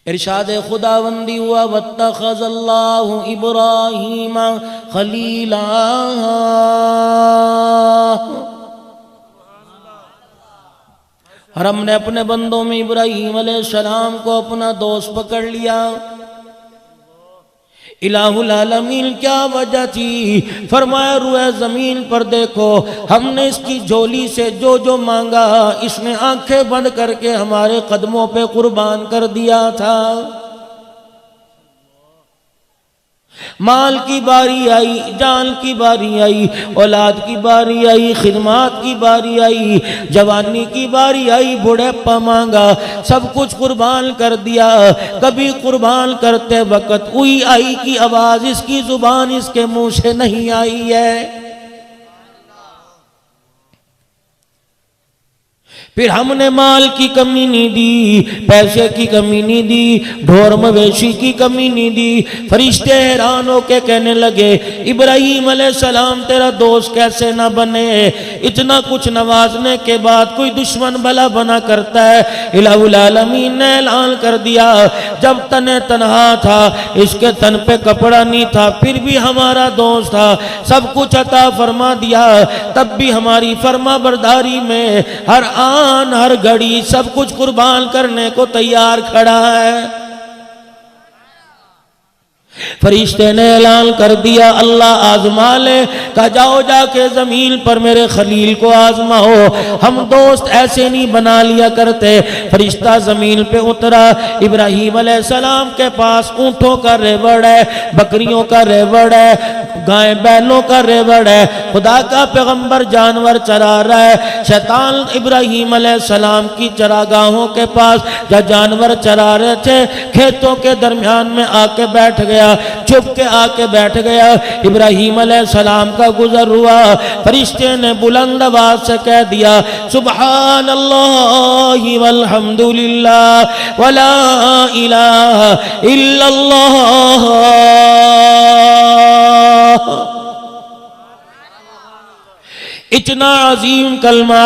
इरशाद खुदावंदी हुआ वत्तखज़ल्लाहु इब्राहीम खलीला। और हमने अपने बंदों में इब्राहीम अलैहिस्सलाम को अपना दोस्त पकड़ लिया। इलाहुल आलमीन क्या वजह थी? फरमाया रुए जमीन पर देखो, हमने इसकी झोली से जो जो मांगा इसने आंखें बंद करके हमारे कदमों पे कुर्बान कर दिया था। माल की बारी आई, जान की बारी आई, औलाद की बारी आई, खिदमात की बारी आई, जवानी की बारी आई, बुढ़ापा मांगा, सब कुछ कुर्बान कर दिया। कभी कुर्बान करते वक्त उई आई की आवाज इसकी जुबान इसके मुंह से नहीं आई है। फिर हमने माल की कमी नहीं दी, पैसे की कमी नहीं दी, ढोर मवेशी की कमी नहीं दी। फरिश्ते हैरान होके कहने लगे इब्राहीम अलैहिस्सलाम तेरा दोस्त कैसे ना बने? इतना कुछ नवाजने के बाद कोई दुश्मन भला बना करता है? इलाहुल आलमीन ने ऐलान कर दिया जब तने तन्हा था, इसके तन पे कपड़ा नहीं था, फिर भी हमारा दोस्त था, सब कुछ अता फरमा दिया, तब भी हमारी फर्मा बरदारी में हर हर घड़ी सब कुछ कुर्बान करने को तैयार खड़ा है। फरिश्ते ने ऐलान कर दिया अल्लाह आजमा ले, कहा जाओ जाके जमीन पर मेरे खलील को आजमाओ, हम दोस्त ऐसे नहीं बना लिया करते। फरिश्ता जमीन पे उतरा, इब्राहीम अलैहिस्सलाम के पास ऊंटों का रेवड़ है, बकरियों का रेवड़ है, गाय बैलों का रेवड़ है, खुदा का पैगंबर जानवर चरा रहा है। शैतान इब्राहीम अलैहिस्सलाम की चरागाहों के पास जहाँ जानवर चरा रहे थे खेतों के दरमियान में आके बैठ गया, चुप के आके बैठ गया। इब्राहीम अलैहिस्सलाम का गुजर हुआ, फरिश्ते ने बुलंद आवाज से कह दिया सुब्हानल्लाहि वल्हम्दुलिल्लाह वला इलाहा इल्लल्लाह। इतना अजीम कलमा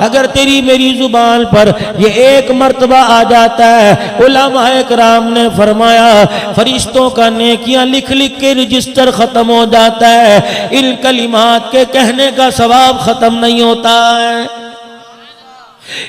अगर तेरी मेरी जुबान पर ये एक मर्तबा आ जाता है, उलमाए कराम ने फरमाया फरिश्तों का नेकियां लिख लिख के रजिस्टर खत्म हो जाता है, इन कलिमात के कहने का सवाब खत्म नहीं होता है।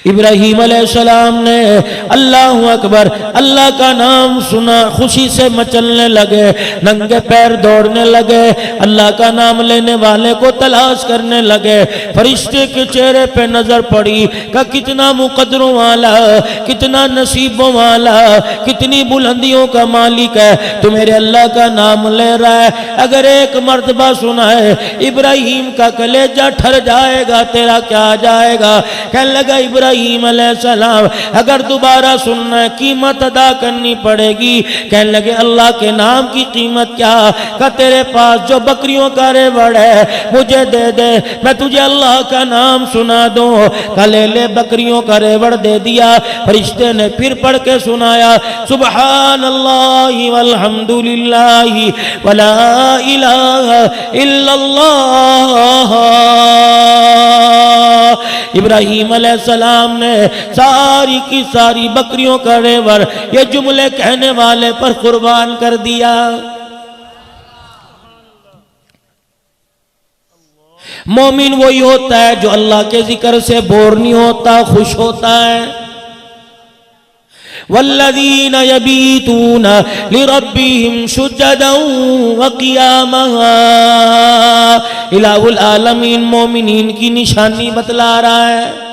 इब्राहीम अलैहिस्सलाम ने अल्लाहु अकबर अल्लाह का नाम सुना, खुशी से मचलने लगे, नंगे पैर दौड़ने लगे, अल्लाह का नाम लेने वाले को तलाश करने लगे। फरिश्ते के चेहरे पे नजर पड़ी का कितना मुकद्दरों वाला, कितना नसीबों वाला, कितनी बुलंदियों का मालिक है, तो मेरे अल्लाह का नाम ले रहा है। अगर एक मर्तबा सुना है इब्राहीम का कलेजा ठर जाएगा, तेरा क्या जाएगा? कहने लगा इब्राहीम अलैहिस्सलाम अगर दोबारा सुनना है कीमत अदा करनी पड़ेगी। कहने लगे अल्लाह के नाम की कीमत क्या? का तेरे पास जो बकरियों का रेवड़ है मुझे दे दे, मैं तुझे अल्लाह का नाम सुना दूं। का ले ले बकरियों का रेवड़ दे दिया। फरिश्ते ने फिर पढ़ के सुनाया सुब्हानल्लाहि वल्हम्दुलिल्लाहि वला इलाहा इल्लल्लाह। इब्राहीम अलैहिस्सलाम ने सारी की सारी बकरियों का रेवड़ ये जुमले कहने वाले पर कुर्बान कर दिया। मोमिन वही होता है जो अल्लाह के जिक्र से बोर नहीं होता, खुश होता है। वल्लज़ीना यबीतून लिरब्बिहिम सुज्जदन व क़ियामा। इलाहुल आलमीन मोमिनीन की निशानी बतला रहा है।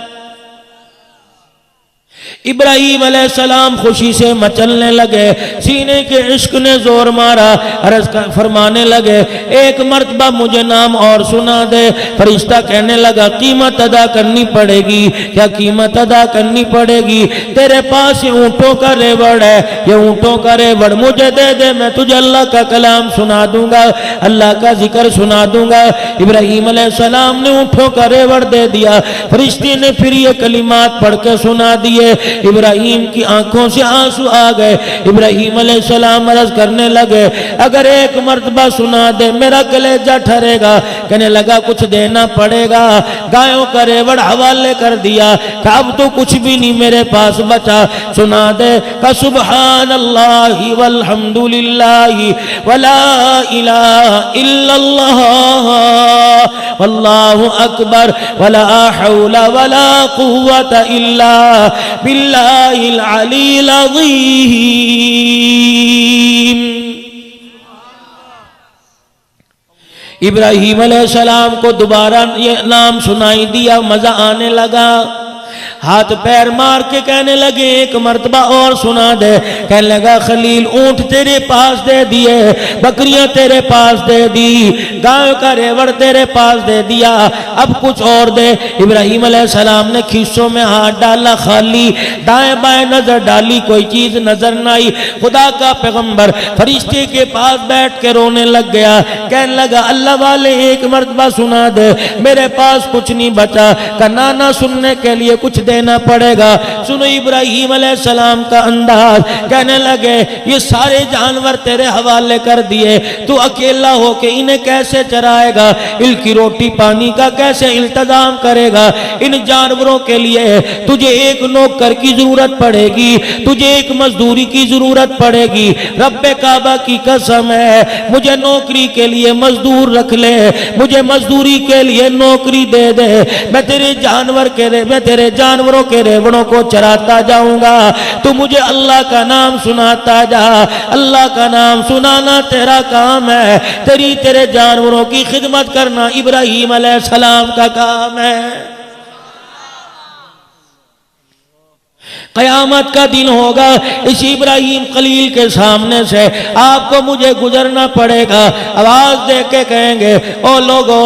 इब्राहीम अलैहिस्सलाम खुशी से मचलने लगे, सीने के इश्क ने जोर मारा, अर्ज़ फरमाने लगे एक मर्तबा मुझे नाम और सुना दे। फरिश्ता कहने लगा कीमत अदा करनी पड़ेगी। क्या कीमत अदा करनी पड़ेगी? तेरे पास ये ऊँटों का रेवड़ है, ये ऊँटों का रेवड़ मुझे दे दे, मैं तुझे अल्लाह का कलाम सुना दूंगा, अल्लाह का जिक्र सुना दूंगा। इब्राहीम अलैहिस्सलाम ने ऊँटों का रेवड़ दे दिया। फरिश्ते ने फिर ये कलिमात पढ़ के सुना दिए। इब्राहीम की आंखों से आंसू आ गए। इब्राहीम अलैहिस्सलाम अर्ज़ करने लगे अगर एक मर्तबा सुना दे मेरा कलेजा ठरेगा। कहने लगा कुछ देना पड़ेगा। गायों का रेवड़ हवाले कर दिया कि अब तो कुछ भी नहीं मेरे पास बचा। सुना दे का सुबहान अल्लाह वल्हम्दुलिल्लाह वला इलाहा इल्लल्लाह वल्लाहु अकबर वला हौला वला कुव्वता इल्ला बिल्लाहिल अलील अज़ीम। इब्राहीम अलैहिस्सलाम को दोबारा ये नाम सुनाई दिया, मजा आने लगा। हाथ पैर मार के कहने लगे एक मर्तबा और सुना दे। कहने लगा खलील ऊंट तेरे पास दे दिए, बकरियां तेरे पास दे दी, गायों का रेवड़ तेरे पास दे दिया, अब कुछ और दे। इब्राहीम अलैहिस्सलाम ने खीसों में हाथ डाला, खाली दाएं बाएं नजर डाली, कोई चीज नजर न आई। खुदा का पैगंबर फरिश्ते के पास बैठ के रोने लग गया। कहने लगा अल्लाह वाले एक मर्तबा सुना दे, मेरे पास कुछ नहीं बचा। कनाना सुनने के लिए कुछ देना पड़ेगा। सुनो इब्राहीम अलैहिस्सलाम का अंदाज। कहने लगे ये सारे जानवर तेरे हवाले कर दिए, तू अकेला होके इन्हें कैसे चराएगा, इनकी रोटी पानी का कैसे इंतजाम करेगा। इन जानवरों के लिए तुझे एक नौकर की जरूरत पड़ेगी, तुझे एक मजदूरी की जरूरत पड़ेगी। रब्बे काबा की कसम है, मुझे नौकरी के लिए मजदूर रख ले, मुझे मजदूरी के लिए नौकरी दे दे। मैं तेरे जानवरों के रेवड़ों को चराता जाऊंगा, तू मुझे अल्लाह का नाम सुनाता जा। अल्लाह का नाम सुनाना तेरा काम है, तेरे जानवरों की खिदमत करना इब्राहीम अलैहिस्सलाम का काम है। कयामत का दिन होगा, इस इब्राहीम खलील के सामने से आपको मुझे गुजरना पड़ेगा। आवाज दे के कहेंगे ओ लोगों